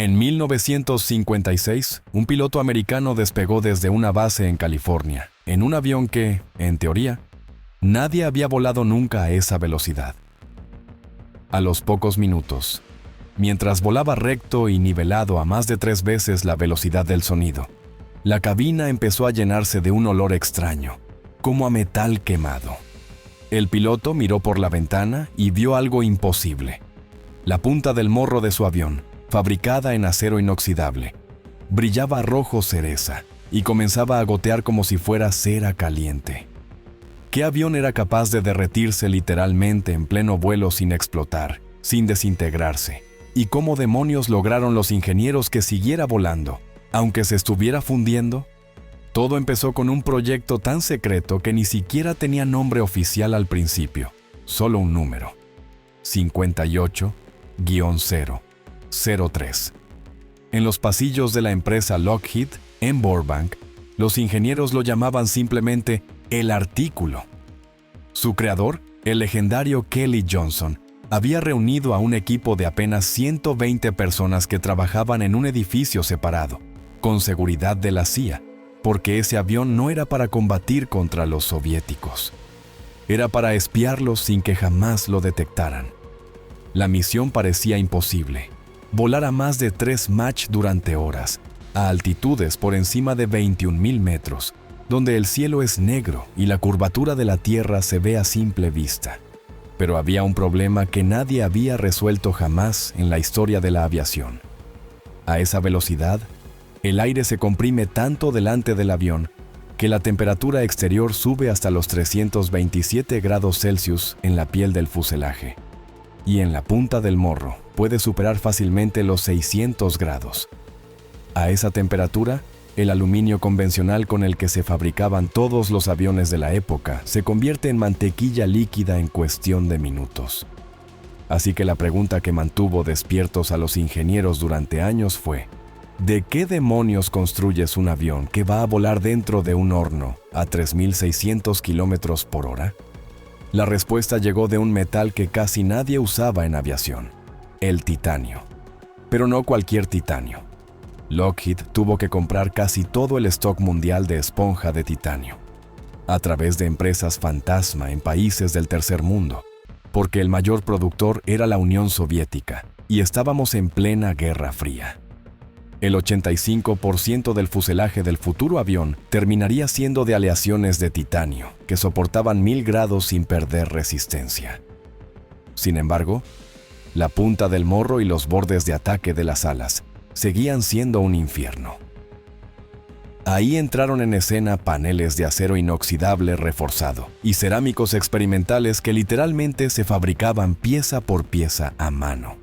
En 1956, un piloto americano despegó desde una base en California, en un avión que, en teoría, nadie había volado nunca a esa velocidad. A los pocos minutos, mientras volaba recto y nivelado a más de 3 veces la velocidad del sonido, la cabina empezó a llenarse de un olor extraño, como a metal quemado. El piloto miró por la ventana y vio algo imposible. La punta del morro de su avión, fabricada en acero inoxidable, brillaba rojo cereza y comenzaba a gotear como si fuera cera caliente. ¿Qué avión era capaz de derretirse literalmente en pleno vuelo sin explotar, sin desintegrarse? ¿Y cómo demonios lograron los ingenieros que siguiera volando, aunque se estuviera fundiendo? Todo empezó con un proyecto tan secreto que ni siquiera tenía nombre oficial al principio, solo un número: 58-003. En los pasillos de la empresa Lockheed, en Burbank, los ingenieros lo llamaban simplemente el artículo. Su creador, el legendario Kelly Johnson, había reunido a un equipo de apenas 120 personas que trabajaban en un edificio separado, con seguridad de la CIA, porque ese avión no era para combatir contra los soviéticos. Era para espiarlos sin que jamás lo detectaran. La misión parecía imposible: volar a más de 3 Mach durante horas, a altitudes por encima de 21,000 metros, donde el cielo es negro y la curvatura de la Tierra se ve a simple vista. Pero había un problema que nadie había resuelto jamás en la historia de la aviación. A esa velocidad, el aire se comprime tanto delante del avión que la temperatura exterior sube hasta los 327 grados Celsius en la piel del fuselaje. Y en la punta del morro puede superar fácilmente los 600 grados. A esa temperatura, el aluminio convencional con el que se fabricaban todos los aviones de la época se convierte en mantequilla líquida en cuestión de minutos. Así que la pregunta que mantuvo despiertos a los ingenieros durante años fue: ¿de qué demonios construyes un avión que va a volar dentro de un horno a 3,600 kilómetros por hora? La respuesta llegó de un metal que casi nadie usaba en aviación: el titanio. Pero no cualquier titanio. Lockheed tuvo que comprar casi todo el stock mundial de esponja de titanio, a través de empresas fantasma en países del tercer mundo, porque el mayor productor era la Unión Soviética y estábamos en plena Guerra Fría. El 85% del fuselaje del futuro avión terminaría siendo de aleaciones de titanio, que soportaban 1000 grados sin perder resistencia. Sin embargo, la punta del morro y los bordes de ataque de las alas seguían siendo un infierno. Ahí entraron en escena paneles de acero inoxidable reforzado y cerámicos experimentales que literalmente se fabricaban pieza por pieza a mano.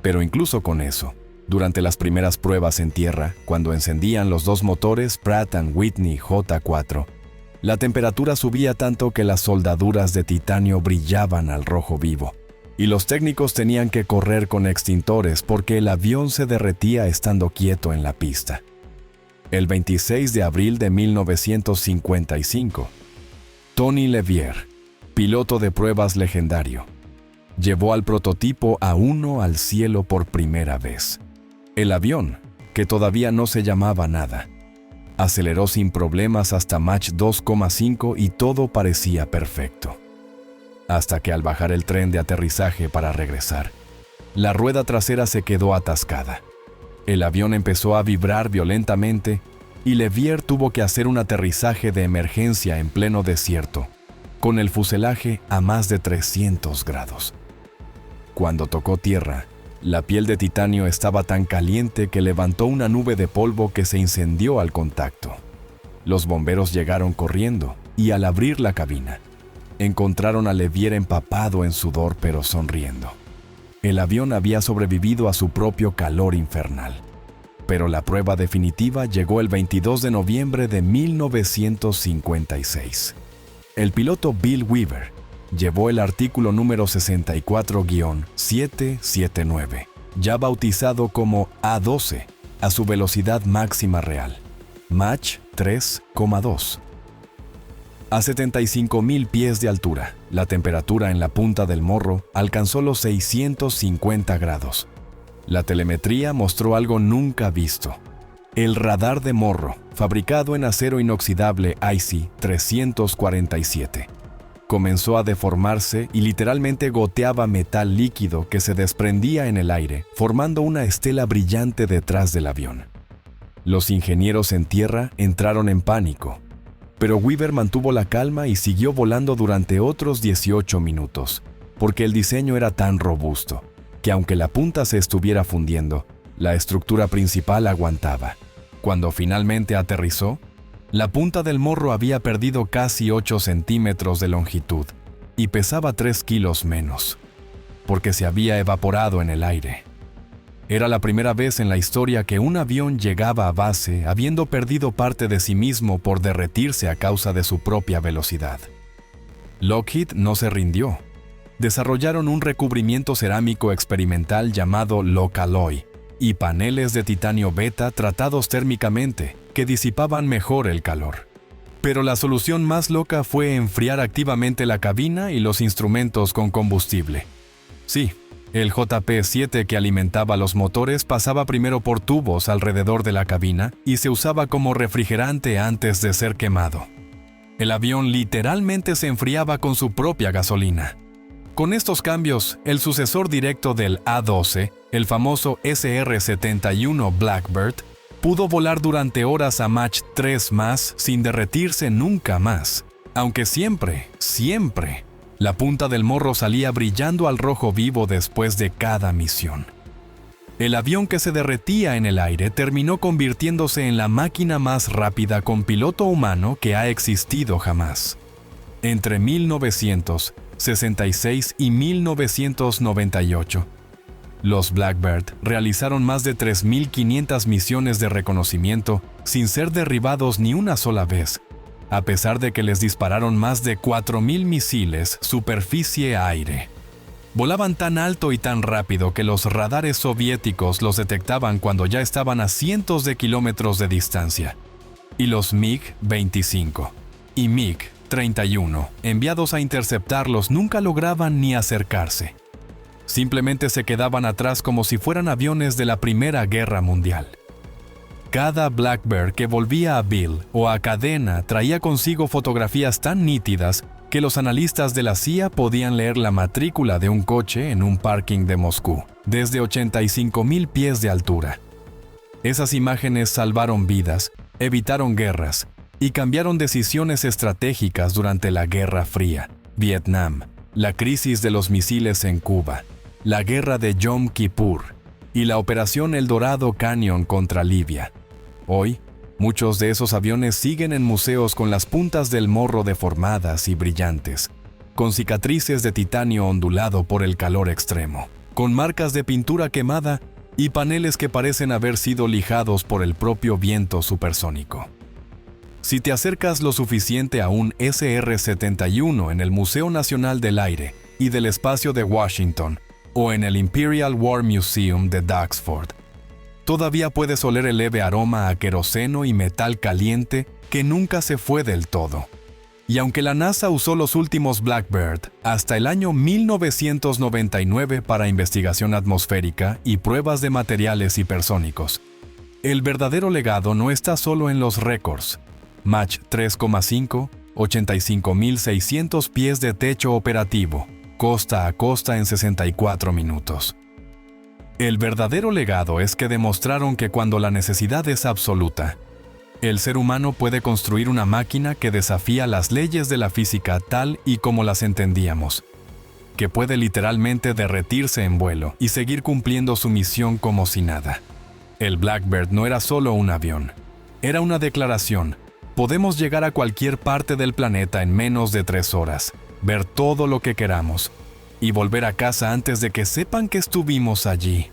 Pero incluso con eso, durante las primeras pruebas en tierra, cuando encendían los 2 motores Pratt & Whitney J4, la temperatura subía tanto que las soldaduras de titanio brillaban al rojo vivo, y los técnicos tenían que correr con extintores porque el avión se derretía estando quieto en la pista. El 26 de abril de 1955, Tony LeVier, piloto de pruebas legendario, llevó al prototipo A1 al cielo por primera vez. El avión, que todavía no se llamaba nada, aceleró sin problemas hasta Mach 2,5 y todo parecía perfecto. Hasta que al bajar el tren de aterrizaje para regresar, la rueda trasera se quedó atascada. El avión empezó a vibrar violentamente y LeVier tuvo que hacer un aterrizaje de emergencia en pleno desierto, con el fuselaje a más de 300 grados. Cuando tocó tierra, la piel de titanio estaba tan caliente que levantó una nube de polvo que se incendió al contacto. Los bomberos llegaron corriendo y al abrir la cabina, encontraron a LeVier empapado en sudor pero sonriendo. El avión había sobrevivido a su propio calor infernal. Pero la prueba definitiva llegó el 22 de noviembre de 1956. El piloto Bill Weaver llevó el artículo número 64-779, ya bautizado como A12, a su velocidad máxima real, Mach 3,2. A 75,000 pies de altura, la temperatura en la punta del morro alcanzó los 650 grados. La telemetría mostró algo nunca visto. El radar de Morrow, fabricado en acero inoxidable IC-347, comenzó a deformarse y literalmente goteaba metal líquido que se desprendía en el aire, formando una estela brillante detrás del avión. Los ingenieros en tierra entraron en pánico, pero Weaver mantuvo la calma y siguió volando durante otros 18 minutos, porque el diseño era tan robusto que aunque la punta se estuviera fundiendo, la estructura principal aguantaba. Cuando finalmente aterrizó, la punta del morro había perdido casi 8 centímetros de longitud y pesaba 3 kilos menos, porque se había evaporado en el aire. Era la primera vez en la historia que un avión llegaba a base habiendo perdido parte de sí mismo por derretirse a causa de su propia velocidad. Lockheed no se rindió. Desarrollaron un recubrimiento cerámico experimental llamado Localoy y paneles de titanio beta tratados térmicamente que disipaban mejor el calor. Pero la solución más loca fue enfriar activamente la cabina y los instrumentos con combustible. Sí, el JP-7 que alimentaba los motores pasaba primero por tubos alrededor de la cabina y se usaba como refrigerante antes de ser quemado. El avión literalmente se enfriaba con su propia gasolina. Con estos cambios, el sucesor directo del A-12, el famoso SR-71 Blackbird, pudo volar durante horas a Mach 3 más sin derretirse nunca más, aunque siempre, la punta del morro salía brillando al rojo vivo después de cada misión. El avión que se derretía en el aire terminó convirtiéndose en la máquina más rápida con piloto humano que ha existido jamás. Entre 1966 y 1998, los Blackbird realizaron más de 3.500 misiones de reconocimiento sin ser derribados ni una sola vez, a pesar de que les dispararon más de 4.000 misiles superficie-aire. Volaban tan alto y tan rápido que los radares soviéticos los detectaban cuando ya estaban a cientos de kilómetros de distancia. Y los MiG-25 y MiG-31, enviados a interceptarlos, nunca lograban ni acercarse. Simplemente se quedaban atrás como si fueran aviones de la Primera Guerra Mundial. Cada Blackbird que volvía a Bill o a cadena traía consigo fotografías tan nítidas que los analistas de la CIA podían leer la matrícula de un coche en un parking de Moscú, desde 85.000 pies de altura. Esas imágenes salvaron vidas, evitaron guerras y cambiaron decisiones estratégicas durante la Guerra Fría, Vietnam, la crisis de los misiles en Cuba, la guerra de Yom Kippur y la Operación El Dorado Canyon contra Libia. Hoy, muchos de esos aviones siguen en museos con las puntas del morro deformadas y brillantes, con cicatrices de titanio ondulado por el calor extremo, con marcas de pintura quemada y paneles que parecen haber sido lijados por el propio viento supersónico. Si te acercas lo suficiente a un SR-71 en el Museo Nacional del Aire y del Espacio de Washington o en el Imperial War Museum de Duxford, todavía puedes oler el leve aroma a queroseno y metal caliente que nunca se fue del todo. Y aunque la NASA usó los últimos Blackbird hasta el año 1999 para investigación atmosférica y pruebas de materiales hipersónicos, el verdadero legado no está solo en los récords. Mach 3,5, 85.600 pies de techo operativo, costa a costa en 64 minutos. El verdadero legado es que demostraron que cuando la necesidad es absoluta, el ser humano puede construir una máquina que desafía las leyes de la física tal y como las entendíamos, que puede literalmente derretirse en vuelo y seguir cumpliendo su misión como si nada. El Blackbird no era solo un avión, era una declaración. Podemos llegar a cualquier parte del planeta en menos de 3 horas, ver todo lo que queramos y volver a casa antes de que sepan que estuvimos allí.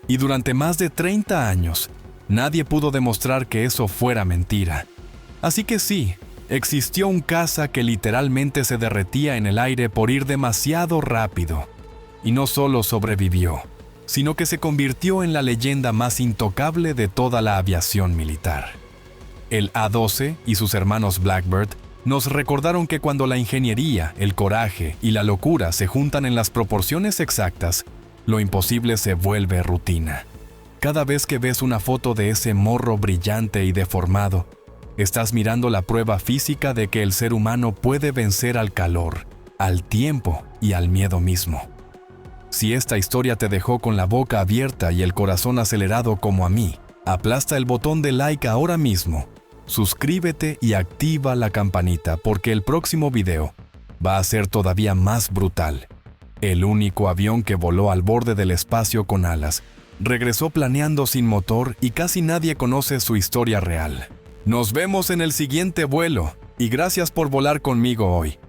Y durante más de 30 años, nadie pudo demostrar que eso fuera mentira. Así que sí, existió un caza que literalmente se derretía en el aire por ir demasiado rápido. Y no solo sobrevivió, sino que se convirtió en la leyenda más intocable de toda la aviación militar. El A-12 y sus hermanos Blackbird nos recordaron que cuando la ingeniería, el coraje y la locura se juntan en las proporciones exactas, lo imposible se vuelve rutina. Cada vez que ves una foto de ese morro brillante y deformado, estás mirando la prueba física de que el ser humano puede vencer al calor, al tiempo y al miedo mismo. Si esta historia te dejó con la boca abierta y el corazón acelerado como a mí, aplasta el botón de like ahora mismo, suscríbete y activa la campanita porque el próximo video va a ser todavía más brutal. El único avión que voló al borde del espacio con alas regresó planeando sin motor y casi nadie conoce su historia real. Nos vemos en el siguiente vuelo y gracias por volar conmigo hoy.